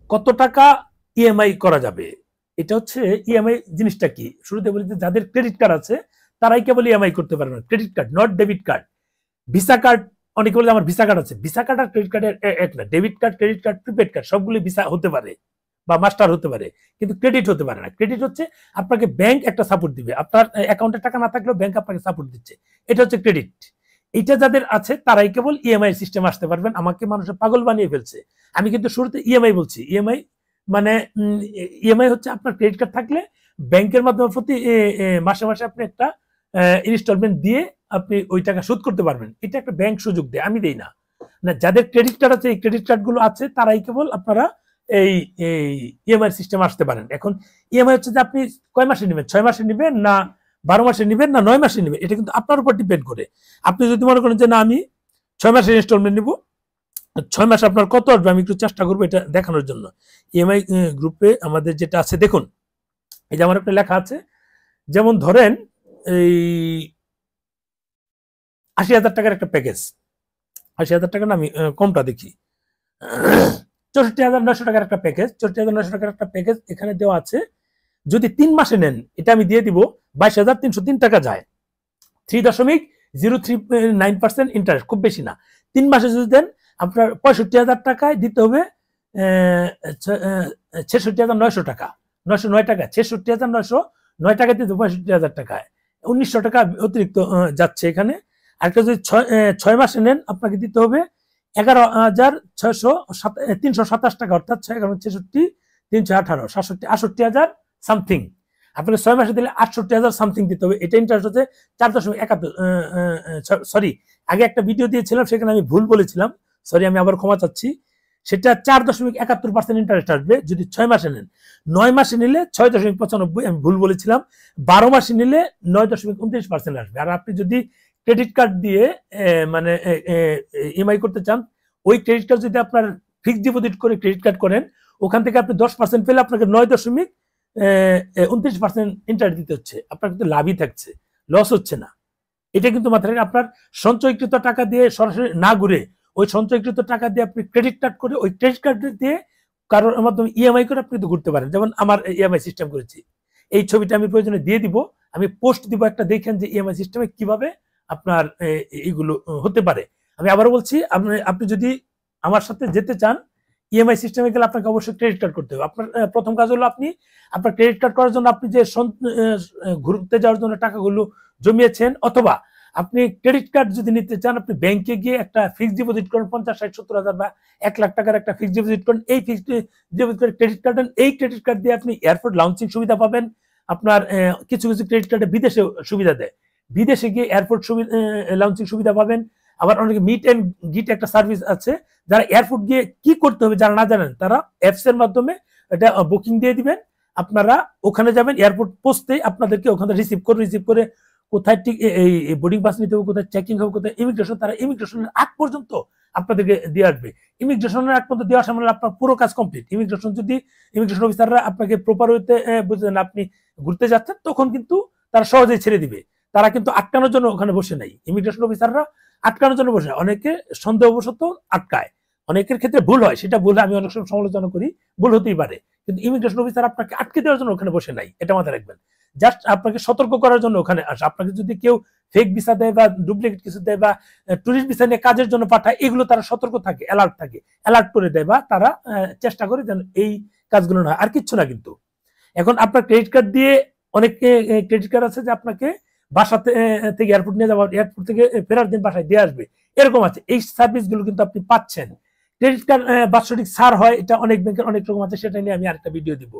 কত টাকা ইএমআই করা যাবে? এটা হচ্ছে ইএমআই জিনিসটা কি? শুরুতে বলি যে যাদের ক্রেডিট কার্ড আছে তারাই কেবল ইএমআই করতে পারবে না। Credit card, not debit card. Visa card, অনেকে বলে আমার ভিসা কার্ড আছে। ভিসা কার্ড আর ক্রেডিট কার্ডের এক না। Debit card, credit card, prepaid card সবগুলো ভিসা হতে পারে বা মাস্টার হতে পারে, কিন্তু ক্রেডিট হতে পারে না। ক্রেডিট হচ্ছে আপনাকে ব্যাংক একটা সাপোর্ট দিবে, আপনার অ্যাকাউন্টে টাকা না থাকলেও ব্যাংক আপনাকে সাপোর্ট দিচ্ছে, এটা হচ্ছে ক্রেডিট। এটা যাদের আছে তারাই কেবল ইএমআই সিস্টেম আসতে পারবেন। আমাকে মানুষের পাগল বানিয়ে ফেলছে। আমি কিন্তু শুরুতে ইএমআই বলছি। ইএমআই মানে ইএমআই হচ্ছে আপনার ক্রেডিট কার্ড থাকলে ব্যাংকের মাধ্যমে প্রতি মাসে মাসে আপনি একটা ইনস্টলমেন্ট দিয়ে আপনি ওই টাকা শোধ করতে পারবেন। এটা একটা ব্যাংক সুযোগ দেয়, আমি দেই না। না, যাদের ক্রেডিট কার্ড আছে, এই ক্রেডিট কার্ড গুলো আছে, তারাই কেবল আপনারা এই ইএমআই সিস্টেম আসতে পারেন। এখন ইএমআই হচ্ছে যে আপনি কয় মাসে নেবেন, 6 মাসে নেবেন না 12 মাসে নেবেন না 9 মাসে নেবেন, এটা কিন্তু আপনার উপর ডিপেন্ড করে। আপনি যদি মনে করেন যে না আমি 6 মাসের ইনস্টলমেন্ট নিব, 6 মাস আপনার কত আসবে আমি একটু চেষ্টা করবো এটা দেখানোর জন্য। ইএমআই গ্রুপে আমাদের যেটা আছে দেখুন, এই যে আমার একটা লেখা আছে, যেমন ধরেন এই 80,000 টাকার একটা প্যাকেজ, 80,000 টাকা না, আমি কমটা দেখি, 64,900 টাকার একটা প্যাকেজ, 64,900 টাকার একটা প্যাকেজ এখানে দেওয়া আছে। যদি 3 মাসে নেন, এটা আমি দিয়ে দিব 22,303 টাকা যায়, 3.039% ইন্টারেস্ট, খুব বেশি না। 3 মাসে যদি দেন আপনার 65,000 টাকায় দিতে হবে 66,900 টাকা, 909 টাকা, 66,909 টাকা দিতে 65,000 টাকায় 1,900 টাকা অতিরিক্ত যাচ্ছে এখানে। আরেকটা যদি 6 মাসে নেন আপনাকে দিতে হবে 11,327 টাকা, অর্থাৎ 6,11,66, 318, 68,000 সামথিং। আপনাকে 6 মাসে দিলে 68,000 সামথিং দিতে হবে। এটা ইন্টারেস্ট হচ্ছে 4.71, সরি, আগে একটা ভিডিও দিয়েছিলাম সেখানে আমি ভুল বলেছিলাম, সরি, আমি আবার ক্ষমা চাচ্ছি। সেটা 4.71% ইন্টারেস্ট আসবে যদি 6 মাসে নেন। 9 মাসে নিলে 6.95, আমি ভুল বলেছিলাম। 12 মাসে নিলে 9.29% আসবে। আর আপনি যদি ক্রেডিট কার্ড দিয়ে মানে ইএমআই করতে চান, ওই ক্রেডিট কার্ড যদি আপনার ফিক্সড ডিপোজিট করে ক্রেডিট কার্ড করেন, ওখান থেকে আপনি 10% পেলে আপনাকে 9.29% ইন্টারেস্ট দিতে হচ্ছে। আপনার কিন্তু লাভই থাকছে, লস হচ্ছে না। এটা কিন্তু মাথায় আপনার সঞ্চয়কৃত টাকা দিয়ে সরাসরি না ঘুরে ওই সঞ্চয়কৃত টাকা দিয়ে আপনি ক্রেডিট কার্ড করে ওই ক্রেডিট কার্ড দিয়ে কারোর মাধ্যমে ইএমআই করে আপনি কিন্তু ঘুরতে পারেন। যেমন আমার ইএমআই সিস্টেম করেছি, এই ছবিটা আমি প্রয়োজনে দিয়ে দিব, আমি পোস্ট দিব একটা, দেখেন যে ইএমআই সিস্টেমে কিভাবে আপনার এইগুলো হতে পারে। আমি আবারও বলছি, আপনি যদি আমার সাথে যেতে চান ইএমআই সিস্টেমে গেলে আপনাকে অবশ্যই ক্রেডিট কার্ড করতে হবে। আপনার প্রথম কাজ হলো আপনি আপনার ক্রেডিট কার্ড করার জন্য আপনি যে ঘুরতে যাওয়ার জন্য টাকাগুলো জমিয়েছেন, অথবা আপনি ক্রেডিট কার্ড যদি নিতে চান আপনি ব্যাংকে গিয়ে একটা ফিক্সড ডিপোজিট করেন 50, 60, 70,000 বা 1 লাখ টাকার একটা ফিক্সড ডিপোজিট করেন। এই ফিক্সড ডিপোজিট করে ক্রেডিট কার্ড দেন, এই ক্রেডিট কার্ড দিয়ে আপনি এয়ারপোর্ট লঞ্চিং সুবিধা পাবেন। আপনার কিছু কিছু ক্রেডিট কার্ডে বিদেশে সুবিধা দেয়, বিদেশে গিয়ে এয়ারপোর্ট লঞ্চিং সুবিধা পাবেন। আবার অনেকে মিট এন্ড গিট একটা সার্ভিস আছে, যারা এয়ারপোর্ট গিয়ে কি করতে হবে যারা না জানেন তারা অ্যাপস এর মাধ্যমে এটা বুকিং দিয়ে দিবেন, আপনারা ওখানে যাবেন, এয়ারপোর্ট পৌঁছতেই আপনাদেরকে ওখানে রিসিভ করে কোথায় ঠিক এই বোর্ডিং পাস নিতে হবে, কোথায় চেকিং হবে, কোথায় ইমিগ্রেশন, তারা ইমিগ্রেশনের আগ পর্যন্ত আপনাদেরকে দিয়ে আসবে। ইমিগ্রেশনের আগ পর্যন্ত দিয়ে আসা মানে আপনার পুরো কাজ কমপ্লিট। ইমিগ্রেশন অফিসাররা আপনাকে প্রপার ওয়েতে বুঝলেন আপনি ঘুরতে যাচ্ছেন, তখন কিন্তু তারা সহজেই ছেড়ে দিবে। তারা কিন্তু আটকানোর জন্য ওখানে বসে নাই, ইমিগ্রেশন অফিসাররা আটকানোর জন্য বসে। অনেকে সন্দেহবশত আটকায়, অনেকের ক্ষেত্রে ভুল হয়, সেটা ভুল আমি অনেক সময় সমালোচনা করি, ভুল হতেই পারে, কিন্তু ইমিগ্রেশন অফিসার আপনাকে আটকে দেওয়ার জন্য ওখানে বসে নাই, এটা মাথায় রাখবেন। জাস্ট আপনাকে সতর্ক করার জন্য ওখানে আসে। আপনাকে যদি কেউ ফেক ভিসা দেয় বা ডুপ্লিকেট কিছু দেয় বা টুরিস্ট ভিসা নিয়ে কাজের জন্য পাঠায়, এগুলো তারা সতর্ক থাকে, অ্যালার্ট করে দেয়, বা তারা চেষ্টা করে যেন এই কাজগুলো না হয়, আর কিচ্ছু না। কিন্তু এখন আপনার ক্রেডিট কার্ড দিয়ে অনেক ক্রেডিট কার্ড আছে যে আপনাকে বাসা থেকে এয়ারপোর্ট নিয়ে যাওয়া, এয়ারপোর্ট থেকে ফেরার দিন বাসায় দিয়ে আসবে, এরকম আছে। এই সার্ভিসগুলো কিন্তু আপনি পাচ্ছেন। ক্রেডিট কার্ড বাৎসরিক ছাড় হয়, এটা অনেক ব্যাংকের অনেক রকম আছে, সেটা নিয়ে আমি আরেকটা ভিডিও দিব।